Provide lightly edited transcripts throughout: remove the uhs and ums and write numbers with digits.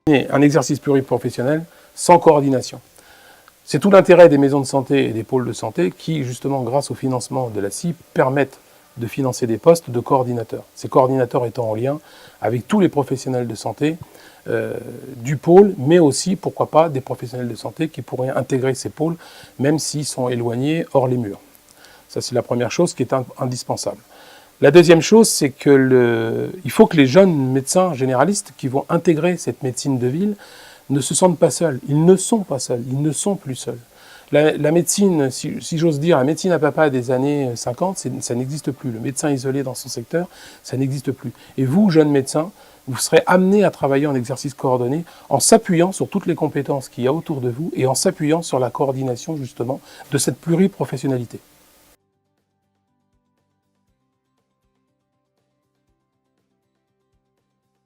Un exercice pluriprofessionnel sans coordination. C'est tout l'intérêt des maisons de santé et des pôles de santé qui, justement, grâce au financement de la CIP, permettent de financer des postes de coordinateurs. Ces coordinateurs étant en lien avec tous les professionnels de santé du pôle, mais aussi, pourquoi pas, des professionnels de santé qui pourraient intégrer ces pôles, même s'ils sont éloignés hors les murs. Ça, c'est la première chose qui est indispensable. La deuxième chose, c'est que il faut que les jeunes médecins généralistes qui vont intégrer cette médecine de ville ne se sentent pas seuls. Ils ne sont pas seuls, ils ne sont plus seuls. La médecine, si j'ose dire, la médecine à papa des années 50, ça n'existe plus. Le médecin isolé dans son secteur, ça n'existe plus. Et vous, jeunes médecins, vous serez amenés à travailler en exercice coordonné en s'appuyant sur toutes les compétences qu'il y a autour de vous et en s'appuyant sur la coordination, justement, de cette pluriprofessionnalité.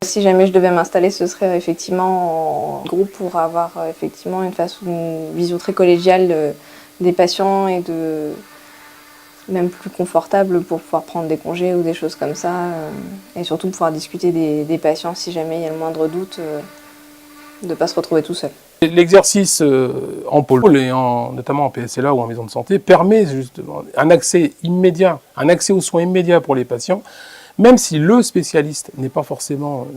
Si jamais je devais m'installer, ce serait effectivement en groupe pour avoir effectivement une vision très collégiale des patients et même plus confortable pour pouvoir prendre des congés ou des choses comme ça. Et surtout pouvoir discuter des patients si jamais il y a le moindre doute, de ne pas se retrouver tout seul. L'exercice en pôle et notamment en PSLA ou en maison de santé permet justement un accès immédiat, un accès aux soins immédiats pour les patients, même si le spécialiste n'est pas forcément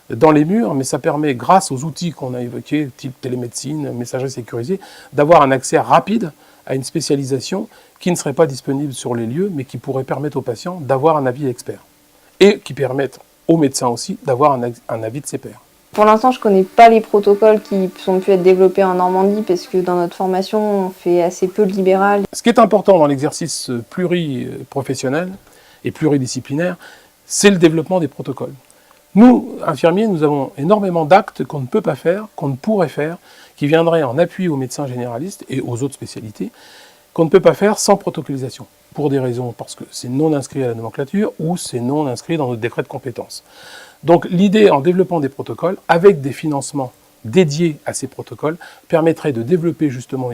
dans les murs, mais ça permet, grâce aux outils qu'on a évoqués, type télémédecine, messagerie sécurisée, d'avoir un accès rapide à une spécialisation qui ne serait pas disponible sur les lieux, mais qui pourrait permettre aux patients d'avoir un avis expert. Et qui permettent aux médecins aussi d'avoir un avis de ses pairs. Pour l'instant, je ne connais pas les protocoles qui ont pu être développés en Normandie, parce que dans notre formation, on fait assez peu de libéral. Ce qui est important dans l'exercice pluriprofessionnel et pluridisciplinaire, c'est le développement des protocoles. Nous, infirmiers, nous avons énormément d'actes qu'on ne peut pas faire, qu'on ne pourrait faire, qui viendraient en appui aux médecins généralistes et aux autres spécialités, qu'on ne peut pas faire sans protocolisation. Pour des raisons, parce que c'est non inscrit à la nomenclature ou c'est non inscrit dans notre décret de compétences. Donc l'idée, en développant des protocoles, avec des financements dédiés à ces protocoles, permettrait de développer justement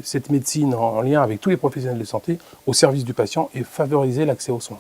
cette médecine en lien avec tous les professionnels de santé au service du patient et favoriser l'accès aux soins.